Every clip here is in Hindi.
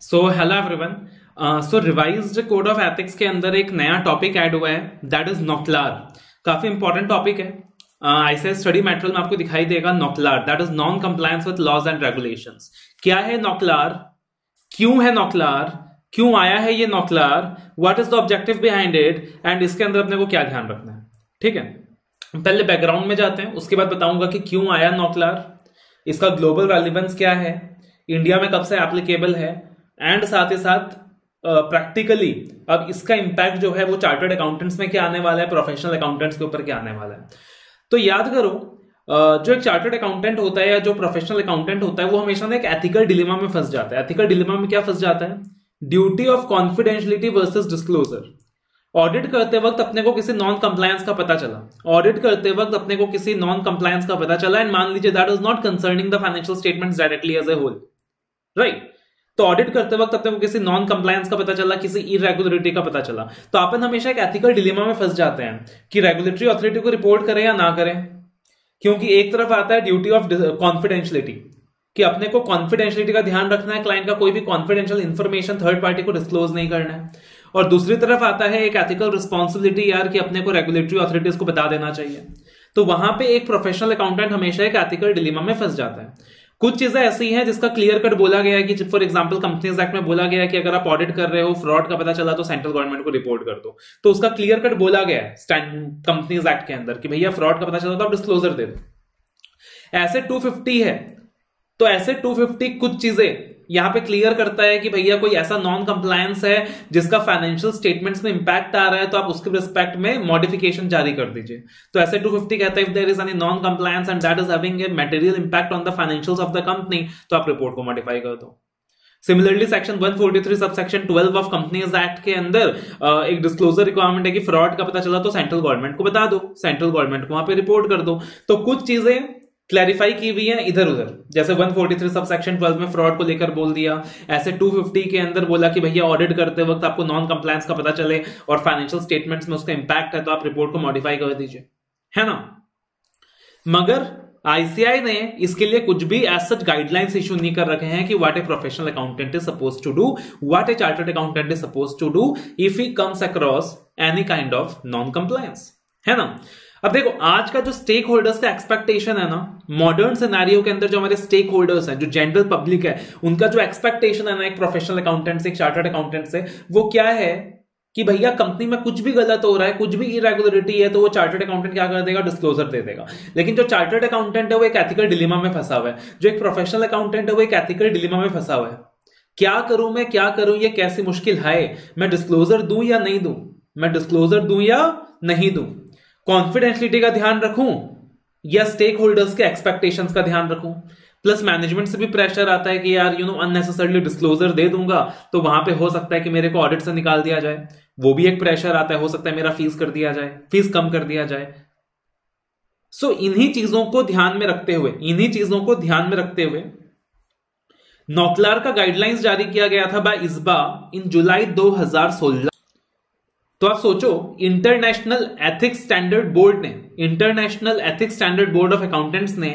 So hello everyone. So revised code of ethics के अंदर एक नया टॉपिक ऐड हुआ है, दैट इज नॉक्लार। काफी इंपॉर्टेंट टॉपिक है। आईसीएस स्टडी मटेरियल में आपको दिखाई देगा NOCLAR, that is non compliance with laws and regulations. क्या है नॉक्लार, क्यों है नॉक्लार, क्यों आया है ये NOCLAR, what is the objective behind it, and इसके अंदर अपने को क्या ध्यान रखना है। ठीक है, पहले बैकग्राउंड में जाते हैं, उसके बाद बताऊंगा कि क्यों आया नॉक्लार, इसका ग्लोबल रेलिवेंस क्या है, इंडिया में कब से एप्लीकेबल है, एंड साथ ही साथ प्रैक्टिकली अब इसका इंपैक्ट जो है वो चार्टर्ड अकाउंटेंट्स में क्या आने वाला है, प्रोफेशनल अकाउंटेंट्स के ऊपर क्या आने वाला है। तो याद करो, जो एक चार्टर्ड अकाउंटेंट होता है या जो प्रोफेशनल अकाउंटेंट होता है वो हमेशा ना एक एथिकल डिलेमा में फंस जाता है। एथिकल डिलेमा में क्या फंस जाता है? Duty of confidentiality versus disclosure. Audit करते वक्त अपने को किसी नॉन कंप्लायंस का पता चला, ऑडिट करते वक्त अपने को किसी नॉन कंप्लायंस का पता चला, एंड मान लीजिए that is not concerning the financial statements directly as a whole, right. तो ऑडिट करते वक्त अपने को किसी नॉन कंप्लायंस का पता चला, किसी इरेगुलरिटी का पता चला, तो अपन हमेशा एक एथिकल डिलेमा में फंस जाते हैं कि रेगुलेटरी अथॉरिटी को रिपोर्ट करें या ना करें। क्योंकि एक तरफ आता है ड्यूटी ऑफ कॉन्फिडेंशियलिटी, कि अपने को कॉन्फिडेंशियलिटी का ध्यान रखना है, क्लाइंट का कोई भी कॉन्फिडेंशियल इंफॉर्मेशन थर्ड पार्टी को डिस्क्लोज नहीं करना है, और दूसरी तरफ आता है एक एथिकल रिस्पॉन्सिबिलिटी यार कि अपने को रेगुलेटरी अथॉरिटीज को बता देना चाहिए। तो वहां पे एक प्रोफेशनल अकाउंटेंट हमेशा एक एथिकल डिलेमा में फंस जाता है। कुछ चीजें ऐसी हैं जिसका क्लियर कट बोला गया है कि फॉर एग्जांपल कंपनीज एक्ट में बोला गया है कि अगर आप ऑडिट कर रहे हो, फ्रॉड का पता चला तो सेंट्रल गवर्नमेंट को रिपोर्ट कर दो। तो उसका क्लियर कट बोला गया है कंपनीज एक्ट के अंदर कि भैया फ्रॉड का पता चला तो आप डिस्क्लोजर दे दो। ऐसे 250 है, तो ऐसे 250 कुछ चीजें यहां पे क्लियर करता है कि भैया कोई ऐसा नॉन कंप्लायंस है जिसका फाइनेंशियल स्टेटमेंट्स में इंपैक्ट आ रहा है, तो आप उसके रिस्पेक्ट में मॉडिफिकेशन जारी कर दीजिए। तो ऐसे 250 कहता है if there is any non compliance and that is having a material impact on the financials of the company, तो आप रिपोर्ट को मॉडिफाई कर दो। Similarly section 143 sub section 12 of companies act के अंदर एक डिस्क्लोजर रिक्वायरमेंट है कि फ्रॉड का पता चला तो सेंट्रल गवर्नमेंट को बता दो, सेंट्रल गवर्नमेंट को वहां पे रिपोर्ट कर दो। तो कुछ चीजें क्लैरिफाई की हुई है इधर उधर, जैसे 143 सब सेक्शन 12 में फ्रॉड को लेकर बोल दिया, ऐसे 250 के अंदर बोला कि भैया ऑडिट करते वक्त आपको नॉन कंप्लायंस का पता चले और फाइनेंशियल स्टेटमेंट्स में उसका इंपैक्ट है तो आप रिपोर्ट को मॉडिफाई कर दीजिए, है ना। मगर आईसीआई ने इसके लिए कुछ भी एज सच गाइडलाइंस इशू नहीं कर रखे हैं कि what a professional accountant is suppose to do, what a chartered accountant is suppose to do if he comes across any kind of non compliance, है ना। अब देखो, आज का जो स्टेक होल्डर्स का एक्सपेक्टेशन है ना, मॉडर्न सिनेरियो के अंदर जो हमारे स्टेक होल्डर्स हैं, जो जनरल पब्लिक है, उनका जो एक्सपेक्टेशन है ना एक प्रोफेशनल अकाउंटेंट से, एक चार्टर्ड अकाउंटेंट से, वो क्या है कि भैया कंपनी में कुछ भी गलत हो रहा है, कुछ भी इरेगुलरिटी है, तो वो चार्टर्ड अकाउंटेंट क्या कर देगा, डिस्क्लोजर दे देगा। लेकिन जो चार्टर्ड अकाउंटेंट है वो एक एथिकल डिलेमा में फंसा हुआ है, जो एक प्रोफेशनल अकाउंटेंट है वो एक एथिकल डिलेमा में फंसा हुआ है। क्या करूं मैं, क्या करूं, ये कैसी मुश्किल है, मैं डिस्क्लोजर दूं या नहीं दूं, मैं डिस्क्लोजर दूं या नहीं दूं, कॉन्फिडेंशियलिटी का ध्यान रखूं या स्टेक होल्डर्स के एक्सपेक्टेशंस का ध्यान रखूं। प्लस मैनेजमेंट से भी प्रेशर आता है कि यार अननेसेसरली डिस्क्लोजर दे दूंगा तो वहां पे हो सकता है कि मेरे को ऑडिट से निकाल दिया जाए, वो भी एक प्रेशर आता है, हो सकता है मेरा फीस कर दिया जाए, फीस कम कर दिया जाए। सो इन्हीं चीजों को ध्यान में रखते हुए नॉक्लार का गाइडलाइंस जारी किया गया था बाय इस्बा इन जुलाई 2016। तो आप सोचो, international ethics standard board of accountants ने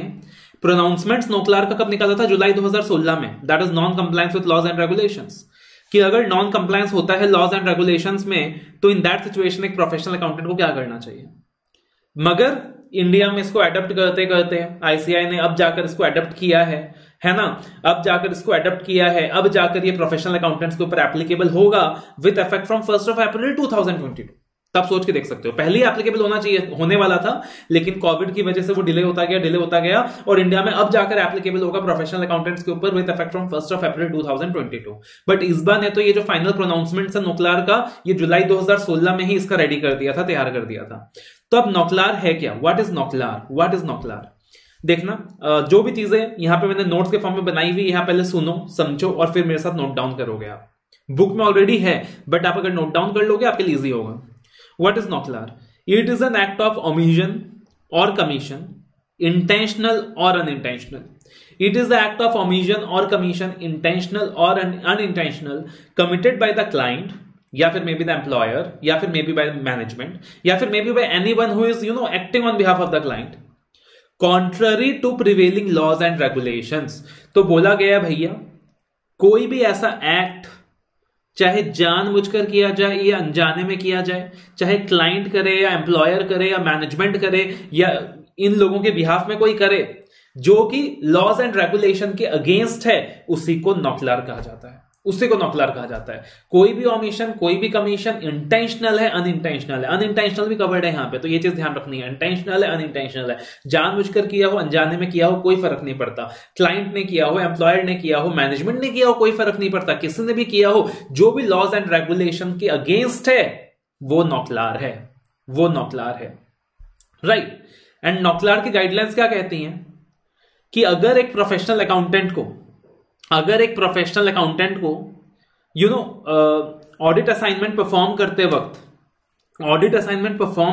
प्रोनाउंसमेंट्स नॉक्लार का कब निकाला था, जुलाई 2016 में, that is non compliance with laws and regulations, कि अगर नॉन कंप्लायंस होता है लॉज एंड रेगुलेशंस में तो इन दैट सिचुएशन एक प्रोफेशनल अकाउंटेंट को क्या करना चाहिए। मगर इंडिया में इसको अडॉप्ट करते करते आईसीआई ने अब जाकर इसको अडॉप्ट किया है ना, अब जाकर इसको अडॉप्ट किया है, अब जाकर ये प्रोफेशनल अकाउंटेंट्स के ऊपर एप्लीकेबल होगा विद इफेक्ट फ्रॉम 1 अप्रैल 2022। तब सोच के देख सकते हो, पहले ही एप्लीकेबल होने वाला था, लेकिन कोविड की वजह से वो डिले होता गया और इंडिया में अब जाकर एप्लीकेबल होगा प्रोफेशनल अकाउंटेंट्स के ऊपर with effect from 1 April 2022। But इस्बा ने तो ये जो फाइनल प्रोनाउंसमेंट है नॉक्लार का, ये जुलाई 2016 में ही इसका रेडी कर दिया था, तैयार कर दिया था। तो अब नॉक्लार है क्या, व्हाट इज नॉक्लार, देखना, जो भी चीजें यहां पे मैंने नोट्स के फॉर्म में बनाई हुई, यहां पहले सुनो, समझो और फिर मेरे साथ नोट डाउन करोगे। आप बुक में ऑलरेडी है, बट आप अगर नोट डाउन कर लोगे आपके लिए इजी होगा। What is NOCLAR? It is an act of omission और कमीशन, इंटेंशनल और unintentional. It is the act of omission और कमीशन, इंटेंशनल और unintentional, committed by the client, या फिर मे बी द एम्प्लॉयर, या फिर मे बी बाय मैनेजमेंट, या फिर may be by anyone who is acting on behalf of the client, contrary to prevailing laws and regulations. तो बोला गया भैया कोई भी ऐसा एक्ट चाहे जानबूझकर किया जाए या अनजाने में किया जाए, चाहे क्लाइंट करे या एम्प्लॉयर करे या मैनेजमेंट करे या इन लोगों के बिहाफ में कोई करे, जो कि लॉज एंड रेगुलेशन के अगेंस्ट है, उसी को नॉकलार कहा जाता है, उसी को नॉकलार कहा जाता है। कोई भी ओमिशन, कोई भी कमीशन इंटेंशनल है, अनइंटेंशनल है, अनइंटेंशनल भी कवर्ड है यहां पे, तो ये चीज ध्यान रखनी है। इंटेंशनल है, अनइंटेंशनल है, जानबूझकर किया हो, अनजाने में किया हो, कोई फर्क नहीं पड़ता। क्लाइंट ने किया हो, एम्प्लॉयर ने किया हो, मैनेजमेंट ने किया हो, कोई फर्क नहीं पड़ता। किसी ने भी किया हो, जो भी लॉज एंड रेगुलेशन के अगेंस्ट है वो नॉकलार है, वो नॉकलार है, राइट। एंड नॉकलार की गाइडलाइंस क्या कहती हैं कि अगर एक प्रोफेशनल अकाउंटेंट को ऑडिट असाइनमेंट परफॉर्म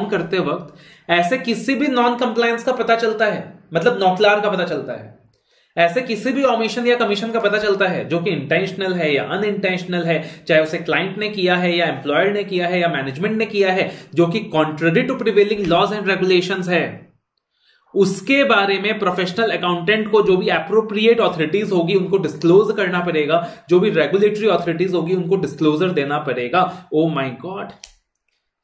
करते वक्त ऐसे किसी भी नॉन कंप्लायंस का पता चलता है, मतलब नॉकलार का पता चलता है, ऐसे किसी भी ओमिशन या कमीशन का पता चलता है जो कि इंटेंशनल है या अनइंटेंशनल है, चाहे उसे क्लाइंट ने किया है या एम्प्लॉयर ने किया है या मैनेजमेंट ने किया है, जो कि contrary to prevailing laws and regulations है, उसके बारे में प्रोफेशनल अकाउंटेंट को जो भी एप्रोप्रिएट ऑथोरिटीज होगी उनको डिस्क्लोज करना पड़ेगा, जो भी रेगुलेटरी ऑथोरिटीज होगी उनको डिस्क्लोजर देना पड़ेगा। ओ माय गॉड,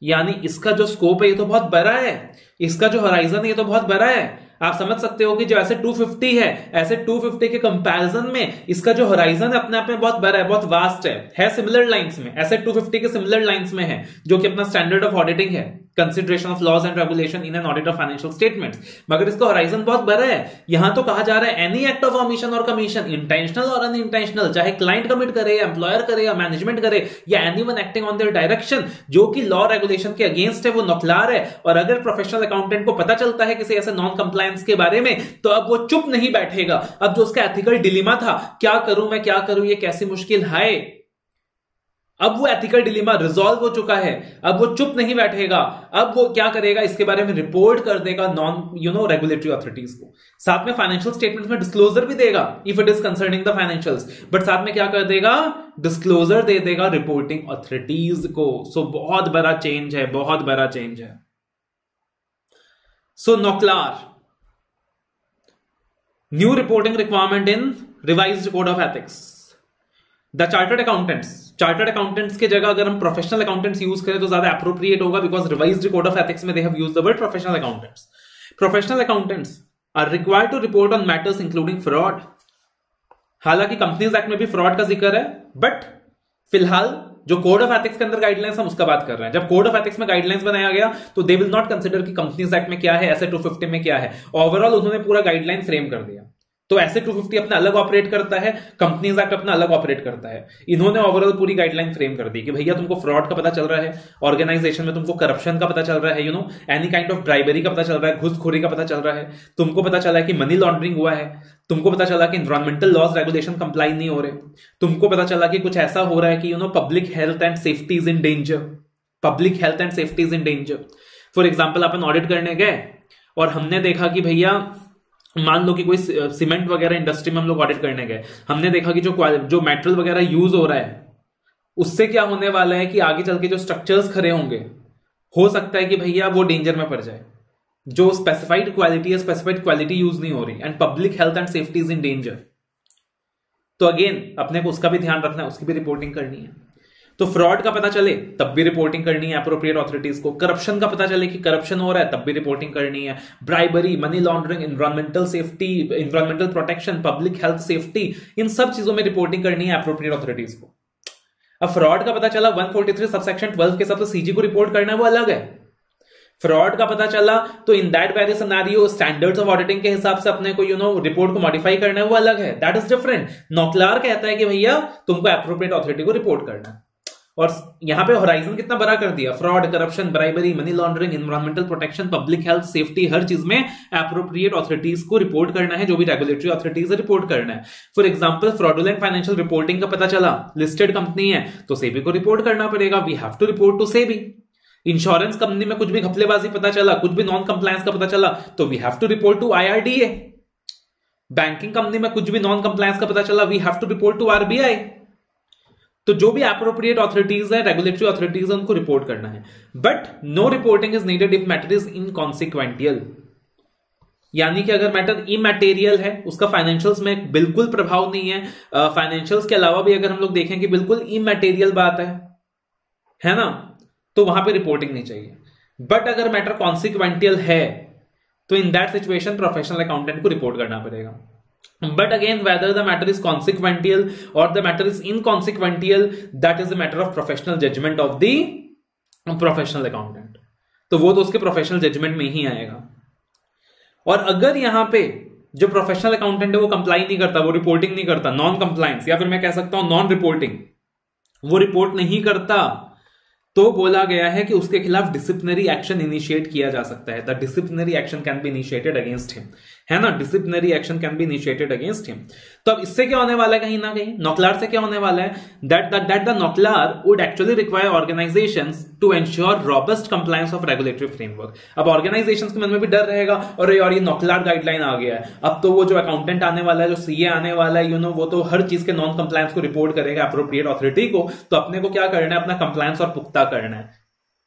यानी इसका जो स्कोप है ये तो बहुत बड़ा है, इसका जो हॉराइजन है ये तो बहुत बड़ा है। आप समझ सकते हो कि जो ऐसे 250 है, ऐसे 250 के कंपैरिजन में इसका जो हॉराइजन है अपने आप में बहुत बड़ा है, बहुत वास्ट है सिमिलर लाइंस में, ऐसे 250 के सिमिलर लाइंस में है, जो कि अपना स्टैंडर्ड ऑफ ऑडिटिंग है, consideration of laws and regulation in an audit of financial statements. मगर इसका हॉराइजन बहुत बड़ा है। यहां तो कहा जा रहा है एनी एक्ट ऑफ ओमिशन और कमीशन, इंटेंशनल और अनइंटेंशनल, चाहे क्लाइंट कमिट करे या एम्प्लॉयर करे या मैनेजमेंट करे या anyone acting on their direction, जो कि लॉ रेगुलेशन के अगेंस्ट है, वो नॉकलार है। और अगर प्रोफेशनल अकाउंटेंट को पता चलता है किसी ऐसे नॉन कंप्लायंस के बारे में, तो अब वो चुप नहीं बैठेगा। अब जो उसका एथिकल डिलेमा था, क्या करूं मैं, क्या करूं, ये कैसी मुश्किल है, अब वो एथिकल डिलेमा रिजॉल्व हो चुका है। अब वो चुप नहीं बैठेगा, अब वो क्या करेगा, इसके बारे में रिपोर्ट कर देगा नॉन रेगुलेटरी अथॉरिटीज को। साथ में फाइनेंशियल स्टेटमेंट्स में डिस्क्लोजर भी देगा if it is concerning the financials, but साथ में क्या कर देगा, डिस्क्लोजर दे देगा रिपोर्टिंग अथॉरिटीज को। सो बहुत बड़ा चेंज है, बहुत बड़ा चेंज है। So NOCLAR, new reporting requirement in revised code of ethics. The chartered accountants की जगह अगर हम प्रोफेशनल अकाउंटेंट्स यूज करें तो ज्यादा एप्रोप्रिएट होगा, because revised code of ethics में they have used the word professional accountants. Professional accountants are required to report on matters including fraud. हालांकि कंपनीज एक्ट में भी फ्रॉड का जिक्र है, बट फिलहाल जो कोड ऑफ एथिक्स के अंदर गाइडलाइंस हम उसका बात कर रहे हैं। जब कोड ऑफ एथिक्स में गाइडलाइंस बनाया गया तो दे विल नॉट कंसिडर कि कंपनीज एक्ट में क्या है, ऐसे 250 में क्या है, ओवरऑल उन्होंने पूरा गाइडलाइन फ्रेम कर दिया। तो ऐसे 250 अपना अलग ऑपरेट करता है, कंपनीज एक्ट अपना अलग ऑपरेट करता है। इन्होंने ओवरऑल पूरी गाइडलाइन फ्रेम कर दी कि भैया तुमको फ्रॉड का पता चल रहा है, ऑर्गेनाइजेशन में तुमको करप्शन का पता चल रहा है, एनी काइंड ऑफ ब्राइबरी का पता चल रहा है, घूसखोरी का पता चल रहा है, तुमको पता चला है कि मनी लॉन्ड्रिंग हुआ है, तुमको पता चला कि एनवायरमेंटल लॉज रेगुलेशन कंप्लाई नहीं हो रहे, तुमको पता चला कि कुछ ऐसा हो रहा है कि public health and safety is in danger, public health and safety is in danger. For example upon audit करने गए और हमने देखा कि भैया मान लो कि कोई सीमेंट वगैरह इंडस्ट्री में हम लोग ऑडिट करने गए, हमने देखा कि जो मेटेरियल वगैरह यूज हो रहा है उससे क्या होने वाला है कि आगे चल के जो स्ट्रक्चर्स खड़े होंगे, हो सकता है कि भैया वो डेंजर में पड़ जाए, जो स्पेसिफाइड क्वालिटी है स्पेसिफाइड क्वालिटी यूज नहीं हो रही, and public health and safety is in danger. तो अगेन अपने को उसका भी ध्यान रखना है, उसकी भी रिपोर्टिंग करनी है। तो फ्रॉड का पता चले तब भी रिपोर्टिंग करनी है एप्रोप्रिएट ऑथोरिटीज को, करप्शन का पता चले कि करप्शन हो रहा है तब भी रिपोर्टिंग करनी है, bribery, money laundering, environmental safety, environmental protection, public health safety, इन सब चीजों में रिपोर्टिंग करनी है एप्रोप्रिएट ऑथोरिटीज को। अब फ्रॉड का पता चला 143 सबसेक्शन 12 के हिसाब से सीजी को रिपोर्ट करना है, वो अलग है। फ्रॉड का पता चला तो in that very scenario standards of auditing के हिसाब से अपने को रिपोर्ट को मॉडिफाई करना है, वो अलग है, दैट इज डिफरेंट। नॉकलार कहता है कि भैया तुमको एप्रोप्रिएट ऑथोरिटी को रिपोर्ट करना है, और यहां पे होराइजन कितना बड़ा कर दिया, fraud, corruption, bribery, money laundering, environmental protection, public health safety, हर चीज में एप्रोप्रिएट ऑथोरिटीज को रिपोर्ट करना है, जो भी रेगुलेटरी ऑथोरिटीज है रिपोर्ट करना है। For example fraudulent financial reporting का पता चला, लिस्टेड कंपनी है तो सेबी को रिपोर्ट करना पड़ेगा, we have to report to SEBI. Insurance company में कुछ भी घपलेबाजी पता चला, कुछ भी नॉन कंप्लायंस का पता चला तो we have to report to IRDA। Banking company में कुछ भी नॉन कंप्लायंस का पता चला, we have to report to RBI। तो जो भी एप्रोप्रिएट ऑथोरिटीज है, रेगुलेटरी ऑथोरिटीज है, उनको रिपोर्ट करना है, but no reporting is needed if matter is inconsequential. यानी कि अगर मैटर इमैटेरियल है, उसका फाइनेंशियल्स में बिल्कुल प्रभाव नहीं है, फाइनेंशियल्स के अलावा भी अगर हम लोग देखें कि बिल्कुल इमैटेरियल बात है ना, तो वहां पे रिपोर्टिंग नहीं चाहिए। बट अगर मैटर कॉन्सिक्वेंटियल है तो in that situation professional accountant को रिपोर्ट करना पड़ेगा। But again whether the matter is consequential और the matter is inconsequential, that is the matter of professional judgement of the professional accountant. तो वो तो उसके प्रोफेशनल जजमेंट में ही आएगा। और अगर यहां पे जो प्रोफेशनल अकाउंटेंट है वो कंप्लाई नहीं करता, वो रिपोर्टिंग नहीं करता, नॉन कंप्लायंस, या फिर मैं कह सकता हूं नॉन रिपोर्टिंग, वो रिपोर्ट नहीं करता, तो बोला गया है कि उसके खिलाफ डिसिप्लिनरी एक्शन इनिशिएट किया जा सकता है। The disciplinary action can be initiated against him, है ना, disciplinary action can be initiated against him. तो अब इससे क्या होने वाला है, कहीं ना कहीं नॉकलार से क्या होने वाला है, that the NOCLAR would actually require organisations to ensure robust compliance of regulatory framework. अब ऑर्गेनाइजेशंस के मन में भी डर रहेगा, और यार ये नॉकलार गाइडलाइन आ गया है, अब तो वो जो अकाउंटेंट आने वाला है, जो सीए आने वाला है, वो तो हर चीज के नॉन कंप्लायंस को रिपोर्ट करेगा अप्रोप्रिएट अथॉरिटी को, तो अपने को क्या करना है, अपना कंप्लायंस और पुख्ता करना है।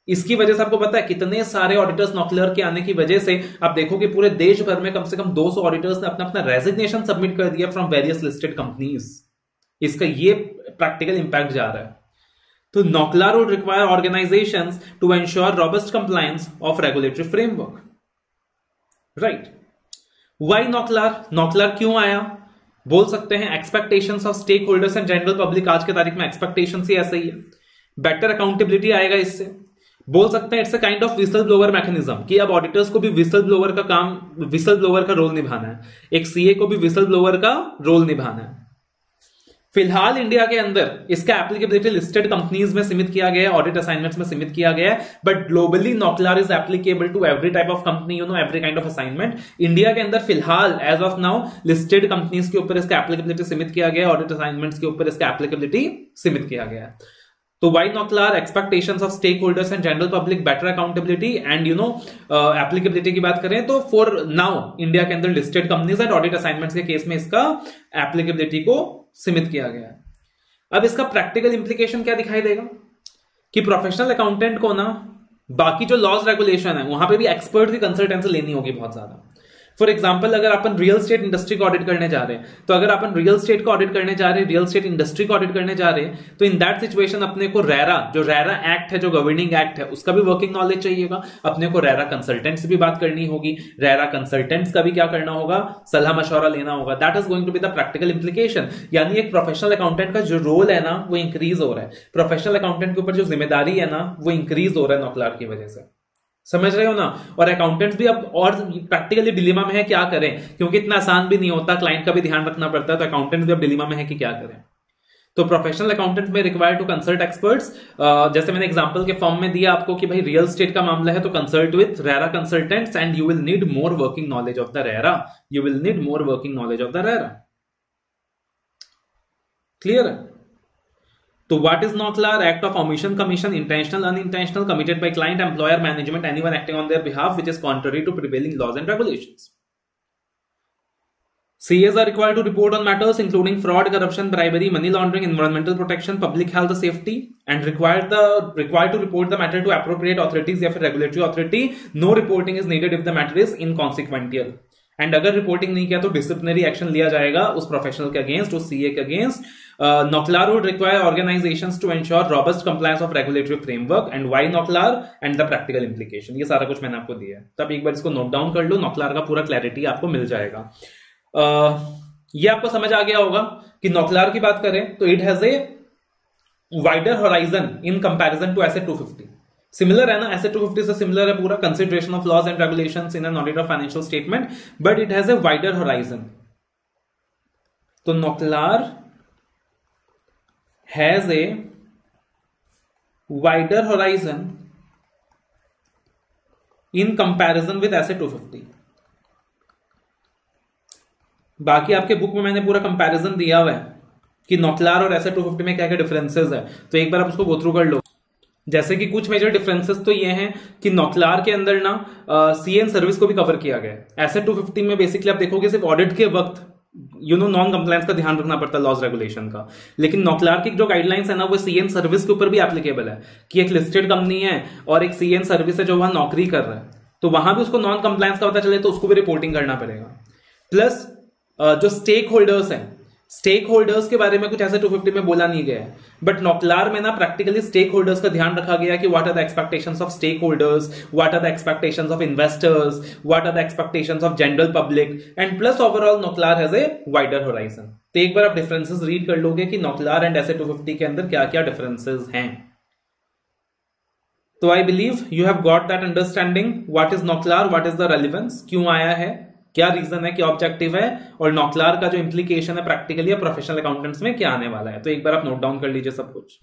इसकी वजह से आपको पता है कितने सारे ऑडिटर्स नॉकलर के आने की वजह से आप देखो कि पूरे देश भर में कम से कम 200 ऑडिटर्स ने अपना अपना रेजिग्नेशन सबमिट कर दिया फ्रॉम वेरियस लिस्टेड कंपनीज। इसका ये प्रैक्टिकल इंपैक्ट जा रहा है। तो NOCLAR would require organisations to ensure robust compliance of regulatory framework, right. Why NOCLAR, NOCLAR क्यों आया, बोल सकते हैं expectations of stakeholders and general public, आज के तारीख में एक्सपेक्टेशंस ही ऐसे ही है। बेटर अकाउंटेबिलिटी आएगा इससे, बोल सकते हैं it's a kind of whistle blower mechanism, कि अब ऑडिटर्स को भी विसल ब्लोअर का काम, विसल ब्लोअर का रोल निभाना है, एक सीए को भी विसल ब्लोअर का रोल निभाना है। फिलहाल इंडिया के अंदर इसका एप्लीकेबिलिटी लिस्टेड कंपनीज में सीमित किया गया है, ऑडिट असाइनमेंट्स में सीमित किया गया है, but globally NOCLAR is applicable to every type of company, every kind of assignment. India के अंदर फिलहाल as of now listed companies के ऊपर इसका एप्लीकेबिलिटी सीमित किया गया है, ऑडिट असाइनमेंट्स के ऊपर इसका एप्लीकेबिलिटी सीमित किया गया है। तो why NOCLAR, expectations of stakeholders and general public, better accountability and applicability की बात करें तो फॉर नाउ इंडिया के अंदर listed companies and audit assignments के केस में इसका एप्लीकेबिलिटी को सीमित किया गया है। अब इसका प्रैक्टिकल इंप्लीकेशन क्या दिखाई देगा कि प्रोफेशनल अकाउंटेंट को ना बाकी जो लॉज रेगुलेशन है वहां पे भी एक्सपर्ट की कंसल्टेंसी लेनी होगी बहुत ज्यादा। फॉर एग्जाम्पल अगर अपन रियल स्टेट इंडस्ट्री को ऑडिट करने जा रहे हैं, तो अगर अपन रियल स्टेट को ऑडिट करने जा रहे हैं, रियल स्टेट इंडस्ट्री को ऑडिट करने जा रहे हैं, तो इन दैट सिचुएशन अपने को रेरा, जो रेरा एक्ट है, जो गवर्निंग एक्ट है, उसका भी वर्किंग नॉलेज चाहिएगा। अपने को रेरा कंसल्टेंट से भी बात करनी होगी, रेरा कंसल्टेंट्स का भी क्या करना होगा, सलाह मशवरा लेना होगा। That is going to be the practical implication. यानी एक प्रोफेशनल अकाउंटेंट का जो रोल है ना वो इंक्रीज हो रहा है, प्रोफेशनल अकाउंटेंट के ऊपर जो जिम्मेदारी है ना वो इंक्रीज हो रहा है नॉकलर की वजह से, समझ रहे हो ना। और अकाउंटेंट्स भी अब और प्रैक्टिकली डिलीमा में है क्या करें, क्योंकि इतना आसान भी नहीं होता, क्लाइंट का भी ध्यान रखना पड़ता है, तो अकाउंटेंट्स भी अब डिलीमा में है कि क्या करें। तो प्रोफेशनल अकाउंटेंट में रिक्वायर टू कंसल्ट एक्सपर्ट्स, जैसे मैंने एग्जांपल के फॉर्म में दिया आपको कि भाई रियल स्टेट का मामला है तो consult with RERA consultants and you will need more working knowledge of the RERA, you will need more working knowledge of the RERA. Clear है। तो what is नॉकलर? Act of omission, commission, intentional, unintentional, committed by client, employer, management, anyone acting on their behalf, which is contrary to prevailing laws and regulations. CAs are required to report on matters including fraud, corruption, bribery, money laundering, environmental protection, public health safety, and required to report the matter to appropriate authorities या फिर regulatory authority. No reporting is needed if the matter is inconsequential. And अगर रिपोर्टिंग नहीं किया तो डिसिप्लिनरी एक्शन लिया जाएगा उस प्रोफेशनल के अगेंस्ट, उस सीए के against. NOCLAR would require organisations to ensure robust compliance of regulatory framework and why NOCLAR and the practical implication. ये सारा कुछ मैंने आपको दिया है, तो आप एक बार इसको नोट डाउन कर लो, नॉकलर का पूरा क्लैरिटी आपको मिल जाएगा। ये आपको समझ आ गया होगा कि नॉकलर की बात करें तो it has a wider horizon in comparison to SA 250। Similar है ना, एसए 250 से सिमिलर है पूरा, consideration of laws and regulations in an audit of financial statement, but it has a wider horizon. तो NOCLAR has a wider horizon in comparison with SA 250। बाकी आपके बुक में मैंने पूरा कंपैरिजन दिया हुआ है कि नॉकलर और एसए 250 में क्या क्या डिफरेंसेस है, तो एक बार आप उसको गो थ्रू कर लो। जैसे कि कुछ मेजर डिफरेंसेस तो ये हैं कि नॉकलर के अंदर ना सीएन सर्विस को भी कवर किया गया है। एसए 250 में बेसिकली आप देखोगे सिर्फ ऑडिट के वक्त नॉन कंप्लायंस का ध्यान रखना पड़ता है लॉज रेगुलेशन का, लेकिन नॉकलर की जो गाइडलाइंस है ना वो सीएन सर्विस के ऊपर भी एप्लीकेबल है कि एक लिस्टेड कंपनी है और एक सीएन सर्विस है जो वहां नौकरी कर रहा है, तो वहां भी उसको नॉन कंप्लायंस का पता चले तो उसको भी रिपोर्टिंग करना पड़ेगा। प्लस जो स्टेक होल्डर्स हैं, स्टेक होल्डर्स के बारे में कुछ ऐसे 250 में बोला नहीं गया है, बट नॉकलार में ना प्रैक्टिकली स्टेक होल्डर्स का ध्यान रखा गया कि what are the expectations of stakeholders, what are the expectations of investors, what are the expectations of general public, and plus overall NOCLAR has a wider horizon. तो एक बार आप डिफरेंसेस रीड कर लोगे कि नॉकलार एंड एसए 250 के अंदर क्या क्या डिफरेंसेस हैं। तो I believe you have got that understanding what is NOCLAR, what is the relevance, क्यों आया है, क्या रीजन है, क्या ऑब्जेक्टिव है, और नॉकलार का जो इंप्लीकेशन है प्रैक्टिकली या प्रोफेशनल अकाउंटेंट्स में क्या आने वाला है। तो एक बार आप नोट डाउन कर लीजिए सब कुछ।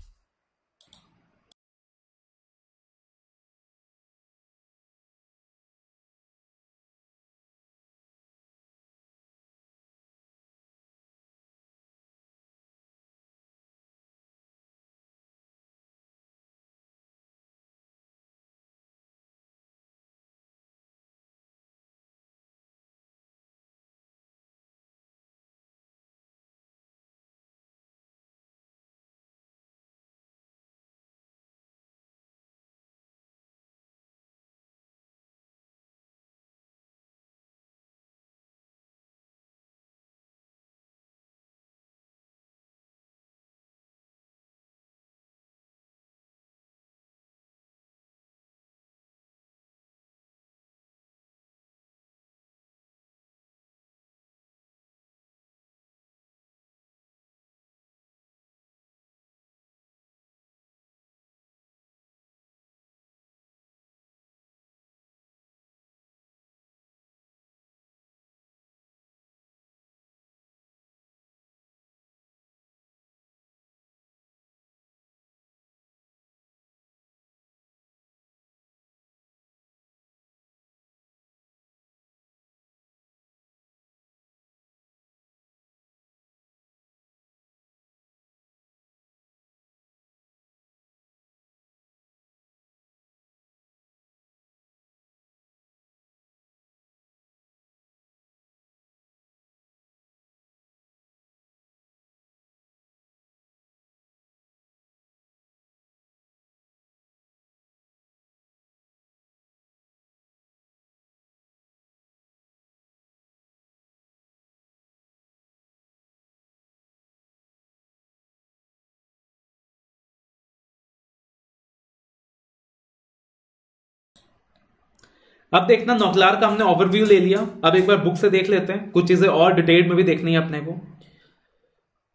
अब देखना नॉकलार का हमने ओवरव्यू ले लिया, अब एक बार बुक से देख लेते हैं, कुछ चीजें और डिटेल में भी देखनी है अपने को।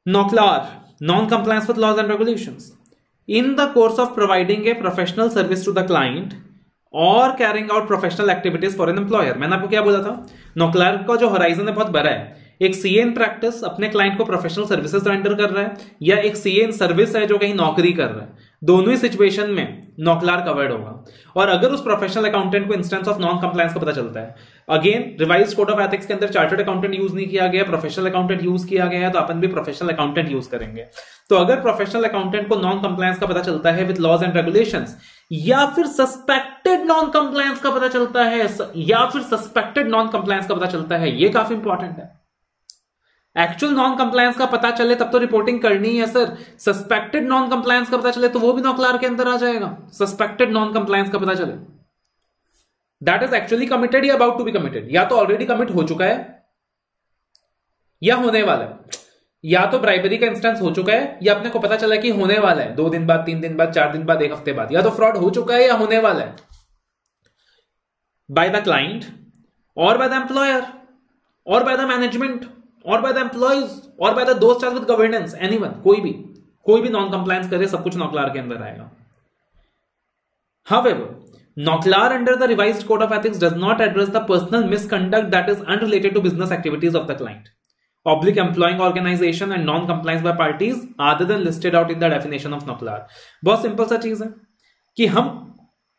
NOCLAR, non compliance with laws and regulations in the course of providing a professional service to the client और carrying out professional activities for an employer. मैंने आपको क्या बोला था, नॉकलार का जो होराइजन है बहुत बड़ा है। एक सीए इन प्रैक्टिस अपने क्लाइंट को प्रोफेशनल सर्विसेज रेंडर कर रहा है, या एक सीए इन सर्विस है जो कहीं नौकरी कर रहा है, दोनों ही सिचुएशन में नॉकलार कवर्ड होगा। और अगर उस प्रोफेशनल अकाउंटेंट को इंस्टेंस ऑफ नॉन कंप्लायंस का पता चलता है, again revised code of ethics के अंदर चार्टर्ड अकाउंटेंट यूज नहीं किया गया, प्रोफेशनल अकाउंटेंट यूज किया गया है, तो अपन भी प्रोफेशनल अकाउंटेंट यूज करेंगे। तो अगर प्रोफेशनल अकाउंटेंट को नॉन कंप्लायंस का पता चलता है विद लॉज एंड रेगुलेशंस, या फिर सस्पेक्टेड नॉन कंप्लायंस का पता चलता है, या फिर सस्पेक्टेड नॉन कंप्लायंस का पता चलता है, ये काफी इंपॉर्टेंट है। एक्चुअल नॉन कंप्लायंस का पता चले तब तो रिपोर्टिंग करनी है सर, सस्पेक्टेड नॉन कंप्लायंस का पता चले तो वो भी नॉकलार के अंदर आ जाएगा। सस्पेक्टेड नॉन कंप्लायंस का पता चले, दैट इज एक्चुअली कमिटेड या अबाउट टू बी कमिटेड, या तो ऑलरेडी कमिट हो चुका है या होने वाला है, या तो ब्राइबरी का इंस्टेंस हो चुका है या अपने को पता चला कि होने वाला है 2 दिन बाद, 3 दिन बाद, 4 दिन बाद, 1 हफ्ते बाद, या तो फ्रॉड हो चुका है या होने वाला है बाय द क्लाइंट और बाय द एम्प्लॉयर और बाय द मैनेजमेंट और बाय द एम्प्लॉइज और by the those charge with governance, anyone, कोई भी नॉन कंप्लायंस करे, सब कुछ नॉकलार के अंदर आएगा। However, नॉकलार under the revised code of ethics does not address the personal misconduct that is unrelated to business activities of the client, oblique employing organization and non-compliance by parties other than listed out in the definition of नॉकलार। बहुत सिंपल सा चीज है कि हम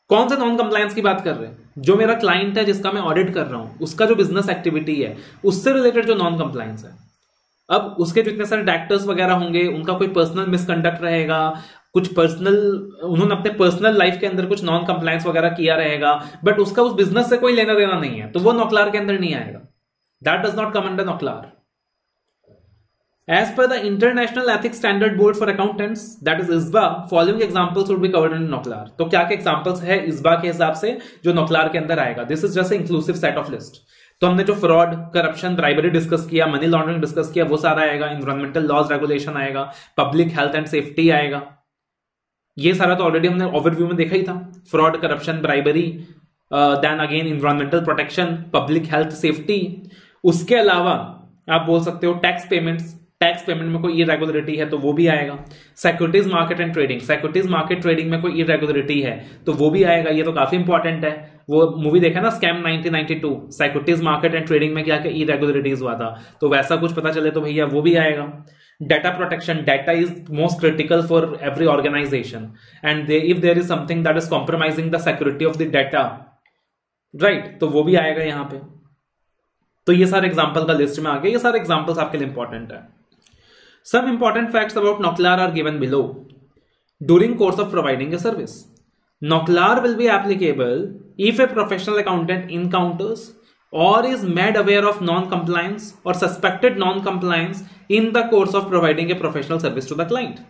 कौन सा नॉन कंप्लायंस की बात कर रहे हैं, जो मेरा क्लाइंट है जिसका मैं ऑडिट कर रहा हूं, उसका जो बिजनेस एक्टिविटी है उससे रिलेटेड जो नॉन कंप्लायंस है। अब उसके जितने सारे डायरेक्टर्स वगैरह होंगे, उनका कोई पर्सनल मिसकंडक्ट रहेगा, कुछ पर्सनल, उन्होंने अपने पर्सनल लाइफ के अंदर कुछ नॉन कंप्लायंस वगैरह किया रहेगा, बट उसका उस बिजनेस से कोई लेना देना नहीं है, तो वो नॉकलार के अंदर नहीं आएगा। That does not come under NOCLAR. As per the International Ethics Standard Board for Accountants, that is ISBA, following examples would be covered in NOCLAR. तो क्या क्या examples है ISBA के हिसाब से जो NOCLAR के अंदर आएगा? This is just an inclusive set of list. तो हमने जो फ्रॉड, करप्शन, ब्राइबरी डिस्कस किया, मनी लॉन्ड्रिंग डिस्कस किया, वो सारा आएगा. इन्वायरमेंटल लॉज रेगुलेशन आएगा, पब्लिक हेल्थ एंड सेफ्टी आएगा. ये सारा तो ऑलरेडी हमने ओवरव्यू में देखा ही था. Fraud, corruption, bribery, then again environmental protection, public health, safety. उसके अलावा आप बोल सकते हो टैक्स पेमेंट्स. टैक्स पेमेंट में कोई इरेगुलरिटी है तो वो भी आएगा. Securities market and trading, securities market trading में कोई इरेगुलरिटी है तो वो भी आएगा. ये तो काफी इंपॉर्टेंट है. वो मूवी देखा ना scam 1992, securities market and trading में क्या क्या इरेगुलरिटीज हुआ था, तो वैसा कुछ पता चले तो भैया वो भी आएगा. Data protection, data is most critical for every organization, and if there is something that is compromising the security of the data, right, तो वो भी आएगा यहाँ पे. तो ये सारे एग्जांपल का लिस्ट में आ गए. ये सारे एग्जांपल्स आपके लिए इंपॉर्टेंट है. Some important facts about NOCLAR are given below. During course of providing a service, NOCLAR will be applicable if a professional accountant encounters or is made aware of non-compliance or suspected non-compliance in the course of providing a professional service to the client.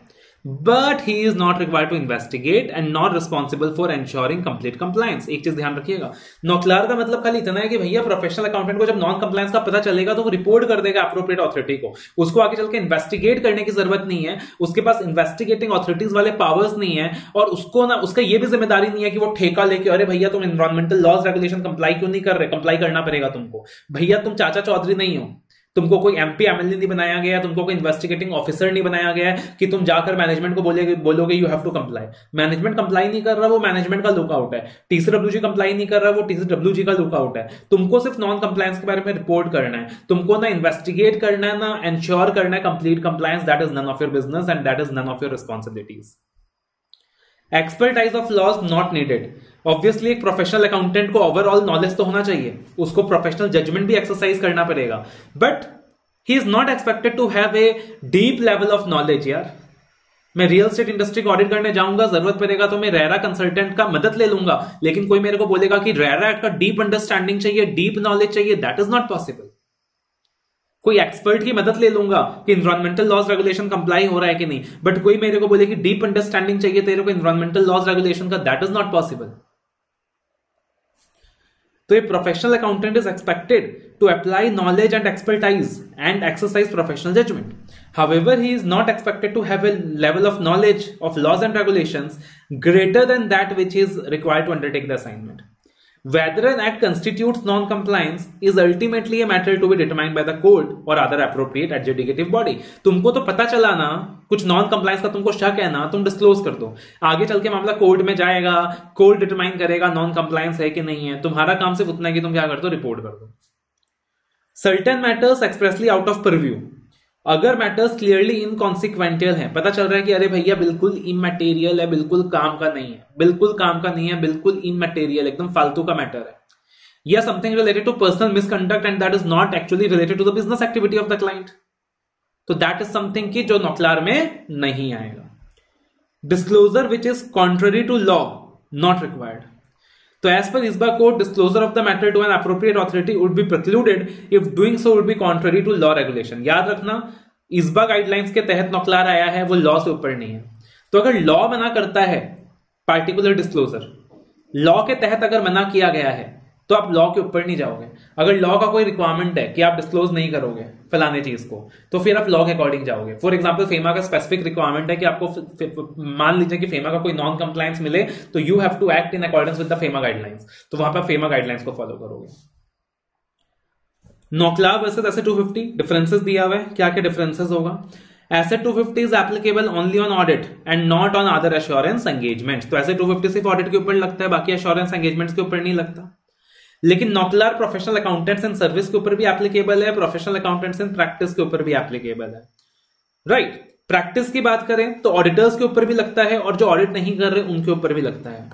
But he is not required to investigate and not responsible for ensuring complete compliance. एक चीज ध्यान रखिएगा, नॉक्लार का मतलब खाली इतना है कि भैया प्रोफेशनल अकाउंटेंट को जब नॉन कंप्लायंस का पता चलेगा तो वो रिपोर्ट कर देगा अप्रोप्रिएट अथॉरिटी को. उसको आगे चल के इन्वेस्टिगेट करने की जरूरत नहीं है. उसके पास इन्वेस्टिगेटिंग अथॉरिटीज वाले पावर्स नहीं है, और उसको ना उसका ये भी जिम्मेदारी नहीं है कि वो ठेका लेके अरे भैया तुम एनवायरमेंटल लॉज रेगुलेशन कंप्लाई क्यों नहीं कर रहे, कंप्लाई करना पड़ेगा तुमको. भैया तुम चाचा चौधरी नहीं हो, तुमको कोई एमपी एमएलए नहीं बनाया गया, तुमको कोई इन्वेस्टिगेटिंग ऑफिसर नहीं बनाया गया कि तुम जाकर मैनेजमेंट को बोलोगे you have to comply. Management comply नहीं कर रहा, वो मैनेजमेंट का लुकआउट है. टीसीडब्ल्यूजी कंप्लाई नहीं कर रहा, वो टीसीडब्ल्यूजी का लुकआउट है. तुमको सिर्फ नॉन कंप्लायंस के बारे में रिपोर्ट करना है. तुमको ना इन्वेस्टिगेट करना है, ना एंश्योर करना है complete compliance. That is none of your business and that is none of your responsibilities. Expertise of laws not needed. Obviously एक प्रोफेशनल अकाउंटेंट को ओवरऑल नॉलेज तो होना चाहिए, उसको प्रोफेशनल जजमेंट भी एक्सरसाइज करना पड़ेगा, but he is not expected to have a deep level of knowledge. यार मैं रियल एस्टेट इंडस्ट्री को ऑडिट करने जाऊंगा, जरूरत पड़ेगा तो मैं रेरा कंसल्टेंट का मदद ले लूंगा, लेकिन कोई मेरे को बोलेगा कि रेरा का डीप अंडरस्टैंडिंग चाहिए, डीप नॉलेज चाहिए, दैट इज नॉट पॉसिबल. कोई एक्सपर्ट की मदद ले लूंगा कि इन्वायरमेंटल लॉज रेगुलेशन कंप्लाई हो रहा है कि नहीं, बट कोई मेरे को बोले कि डीप अंडरस्टैंडिंग चाहिए तेरे को इन्वायरमेंटल लॉज रेगुलेशन का, दैट इज नॉट पॉसिबल. तो a professional accountant is expected to apply knowledge and expertise and exercise professional judgment. However, he is not expected to have a level of knowledge of laws and regulations greater than that which is required to undertake the assignment. Whether an act constitutes non-compliance is ultimately a matter to be determined by the court or other appropriate adjudicative body. तुमको तो पता चला ना कुछ नॉन कंप्लायंस का, तुमको शक है ना, तुम डिस्क्लोज कर दो. आगे चल के मामला कोर्ट में जाएगा, कोर्ट डिटरमाइन करेगा नॉन कंप्लायंस है कि नहीं है. तुम्हारा काम सिर्फ उतना है कि तुम क्या कर दो, रिपोर्ट कर दो. Certain matters expressly out of purview. अगर मैटर्स क्लियरली इनकॉन्सिक्वेंटियल है, पता चल रहा है कि अरे भैया बिल्कुल इमैटेरियल है, बिल्कुल काम का नहीं है, बिल्कुल काम का नहीं है, बिल्कुल इमैटेरियल, एकदम फालतू का मैटर है, या something related to personal misconduct and that is not actually related to the business activity of the client, तो दैट इज समथिंग की जो नॉक्लार में नहीं आएगा. Disclosure which is contrary to law not required. तो as per ISBA code, disclosure of the matter to an appropriate authority would be precluded if doing so would be contrary to law regulation. याद रखना ISBA गाइडलाइंस के तहत नॉक्लार आया है, वो लॉ से ऊपर नहीं है. तो अगर लॉ मना करता है पार्टिकुलर डिस्क्लोजर, लॉ के तहत अगर मना किया गया है तो आप लॉ के ऊपर नहीं जाओगे. अगर लॉ का कोई रिक्वायरमेंट है कि आप डिस्क्लोज नहीं करोगे फलाने चीज को, तो फिर आप लॉ के अकॉर्डिंग जाओगे. फॉर एग्जांपल फेमा का स्पेसिफिक रिक्वायरमेंट है कि आपको मान लीजिए कि फेमा का कोई नॉन कंप्लायंस मिले तो you have to act in accordance with the FEMA guidelines, तो वहां पर फेमा गाइडलाइंस को फॉलो करोगे. नॉक्लार वर्सेस एसेट 250 डिफरेंसेस दिया हुआ है. क्या क्या डिफरेंसेस होगा? Asset 250 is applicable only on audit and not on other assurance engagements. तो एसेट 250 सिर्फ ऑडिट के ऊपर लगता है, बाकी एश्योरेंस एंगेजमेंट्स के ऊपर नहीं लगता. लेकिन नॉक्लार प्रोफेशनल अकाउंटेंट्स एंड सर्विस के ऊपर भी एप्लीकेबल है, प्रोफेशनल अकाउंटेंट्स एंड प्रैक्टिस के ऊपर भी एप्लीकेबल है. राइट. प्रैक्टिस की बात करें तो ऑडिटर्स के ऊपर भी लगता है, और जो ऑडिट नहीं कर रहे उनके ऊपर भी लगता है.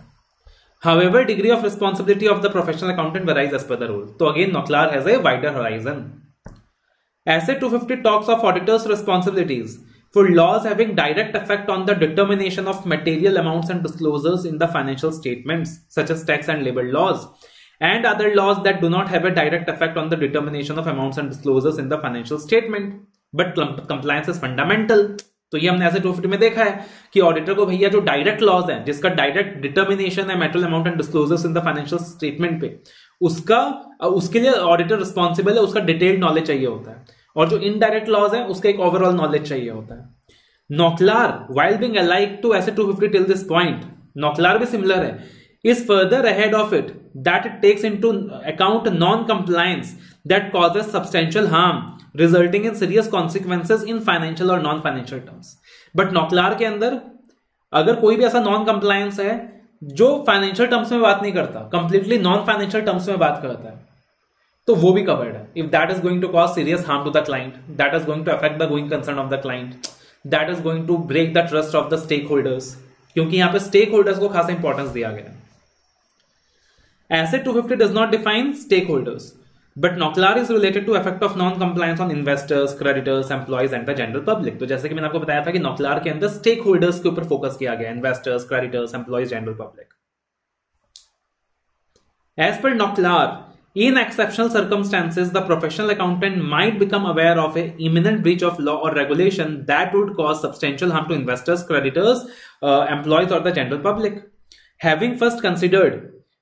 However, degree of responsibility of the professional accountant varies as per the role. So again, NOCLAR has a wider horizon. Asset 250 talks of auditors' responsibilities for laws having direct effect on the determination of material amounts and disclosures in the financial statements, such as tax and labor laws, and other laws that do not have a direct effect on the determination of amounts and disclosures in the financial statement. But compliance is fundamental. तो ये हमने ऐसे 250 में देखा है कि ऑडिटर को भैया जो डायरेक्ट लॉज है, जिसका डायरेक्ट डिटर्मिनेशन है metal amount and disclosures in the financial statement पे, उसके लिए ऑडिटर रिस्पॉन्सिबल है, उसका डिटेल्ड नॉलेज चाहिए होता है। और जो इनडायरेक्ट लॉज है उसका एक ओवरऑल नॉलेज चाहिए होता है। नॉकलार while being alike to ऐसे 250 till this point, नॉकलार भी सिमिलर है, is further ahead of it that it takes into account non-compliance that causes substantial harm resulting in serious consequences in financial और non-financial terms। बट नॉकलार के अंदर अगर कोई भी ऐसा नॉन कंप्लायंस है जो फाइनेंशियल टर्म्स में बात नहीं करता, कंप्लीटली नॉन फाइनेंशियल टर्म्स में बात करता है, तो वो भी कवर्ड है। If that is going to cause serious harm to the client, that is going to affect the going concern of the client, that is going to break the trust of the stakeholders, क्योंकि यहां पे स्टेक होल्डर्स को खासा इंपॉर्टेंस दिया गया है। SA 250 does not define stakeholders, but NOCLAR is related to effect of non compliance on investors, creditors, employees and the general public. तो जैसे कि मैंने आपको बताया था कि नॉकलार के अंदर स्टेक होल्डर्स के ऊपर फोकस किया गया, investors, creditors, employees, general public. As per Noklar, in exceptional circumstances, the professional accountant might become aware of an imminent breach of law or regulation that would cause substantial harm to investors, creditors, employees, or the general public. Having first considered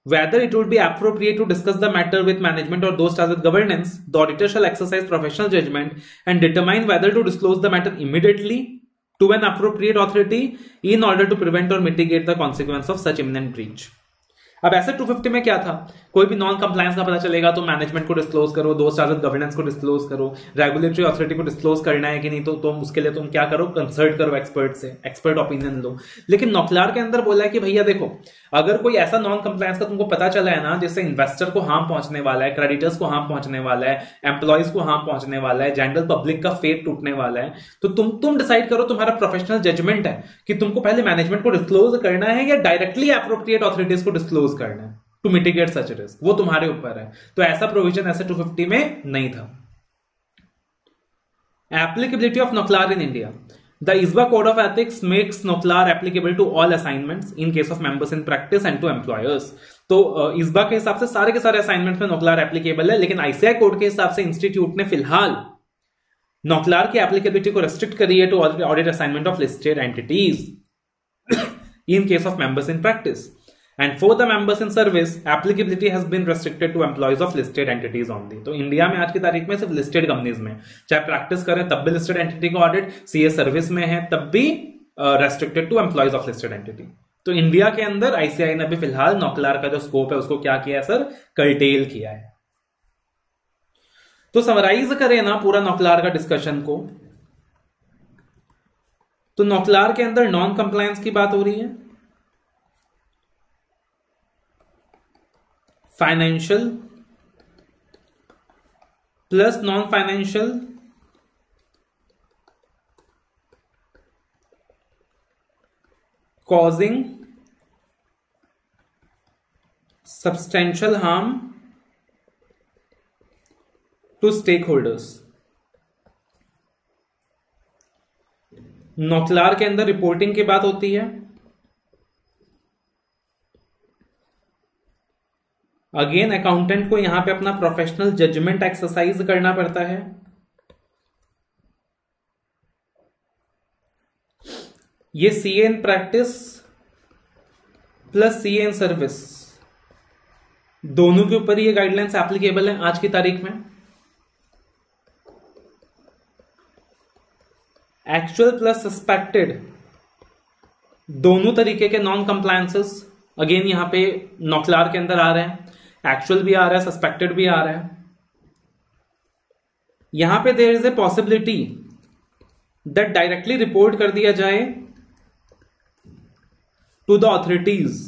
whether it would be appropriate to discuss the matter with management or those tasked with governance, the auditor shall exercise professional judgment and determine whether to disclose the matter immediately to an appropriate authority in order to prevent or mitigate the consequence of such imminent breach. अब ऐसे 250 में क्या था, कोई भी नॉन कंप्लायंस का पता चलेगा तो मैनेजमेंट को डिस्क्लोज करो, दोस्त चार्ज गवर्नेंस को डिस्क्लोज करो, रेगुलेटरी अथॉरिटी को डिस्क्लोज करना है कि नहीं, तो तुम उसके लिए तुम क्या करो, कंसल्ट करो एक्सपर्ट से, एक्सपर्ट ओपिनियन लो। लेकिन नॉकलार के अंदर बोला है कि भैया देखो, अगर कोई ऐसा नॉन कंप्लायंस का तुमको पता चला है ना, जिससे इन्वेस्टर को हार्म पहुंचने वाला है, क्रेडिटर्स को हार्म पहुंचने वाला है, एम्प्लॉइज को हार्म पहुंचने वाला है, जनरल पब्लिक का फेट टूटने वाला है, तो तुम डिसाइड करो, तुम्हारा प्रोफेशनल जजमेंट है कि तुमको पहले मैनेजमेंट को डिस्क्लोज करना है या डायरेक्टली एप्रोप्रिएट ऑथोरिटीज को डिस्क्लोज करना है टू मिटिगेट सच रिस्क, वो तुम्हारे ऊपर है। तो ऐसा प्रोविजन ऐसे 250 में नहीं था। Applicability of NOCLAR in India, the ISBA code of ethics makes NOCLAR applicable to all assignments in case of members in practice and to employers. तो ISBA के हिसाब से सारे के सारे असाइनमेंट्स में नॉकलार एप्लीकेबल है, लेकिन ICAI कोड के हिसाब से इंस्टीट्यूट ने फिलहाल नॉकलार की एप्लीकेबिलिटी को रेस्ट्रिक्ट करी है to audit assignment of listed entities in case of members in practice, and for the members in service applicability has been restricted to employees of listed entities only। तो इंडिया में आज की तारीख में सिर्फ लिस्टेड कंपनीज में, चाहे प्रैक्टिस करें तब भी लिस्टेड एंटिटी का ऑडिट, सीए सर्विस में है तब भी restricted to employees of listed entity. तो इंडिया के अंदर ICAI ने भी फिलहाल नॉकलार का जो स्कोप है उसको क्या किया है सर, कर्टेल किया है। तो समराइज करें ना पूरा नॉकलार का डिस्कशन को, तो नॉकलार के अंदर नॉन कंप्लायंस की बात हो रही है, financial plus non financial causing substantial harm to stakeholders. NOCLAR के अंदर रिपोर्टिंग की बात होती है, अगेन अकाउंटेंट को यहां पे अपना प्रोफेशनल जजमेंट एक्सरसाइज करना पड़ता है। ये CA in practice plus CA in service दोनों के ऊपर ये गाइडलाइंस एप्लीकेबल है आज की तारीख में। एक्चुअल प्लस सस्पेक्टेड दोनों तरीके के नॉन कंप्लायंसेस अगेन यहां पे नॉकलार के अंदर आ रहे हैं, एक्चुअल भी आ रहा है, सस्पेक्टेड भी आ रहा है। यहां पे there is a possibility that directly report कर दिया जाए to the authorities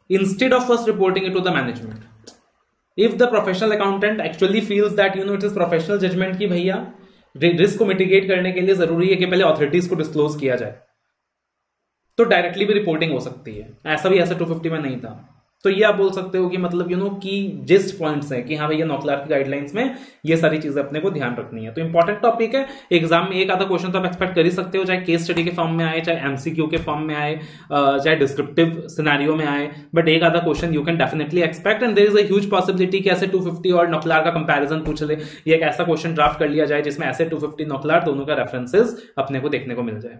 instead of first reporting it to the management. If the professional accountant actually feels that it is professional judgement की भैया रिस्क को मिटिगेट करने के लिए जरूरी है कि पहले ऑथोरिटीज को डिस्क्लोज किया जाए, तो डायरेक्टली भी रिपोर्टिंग हो सकती है। ऐसा भी ऐसा 250 में नहीं था। तो ये आप बोल सकते हो कि मतलब की जिस्ट पॉइंट्स है कि हाँ भैया नौकलार की गाइडलाइंस में ये सारी चीजें अपने को ध्यान रखनी है। तो इंपॉर्टेंट टॉपिक है, एग्जाम में एक आधा क्वेश्चन तो आप एक्सपेक्ट कर ही सकते हो, चाहे केस स्टडी के फॉर्म में आए, चाहे एमसीक्यू के फॉर्म में आए, चाहे डिस्क्रिप्टिव सिनेरियो में आए, बट एक आधा question you can definitely expect. And there is a huge possibility कि ऐसे 250 और नौकलार का कंपैरिजन पूछ ले, ये एक ऐसा क्वेश्चन ड्राफ्ट कर लिया जाए जिसमें ऐसे 250 नौकलार दोनों का रेफरेंसेस अपने को देखने को मिल जाए।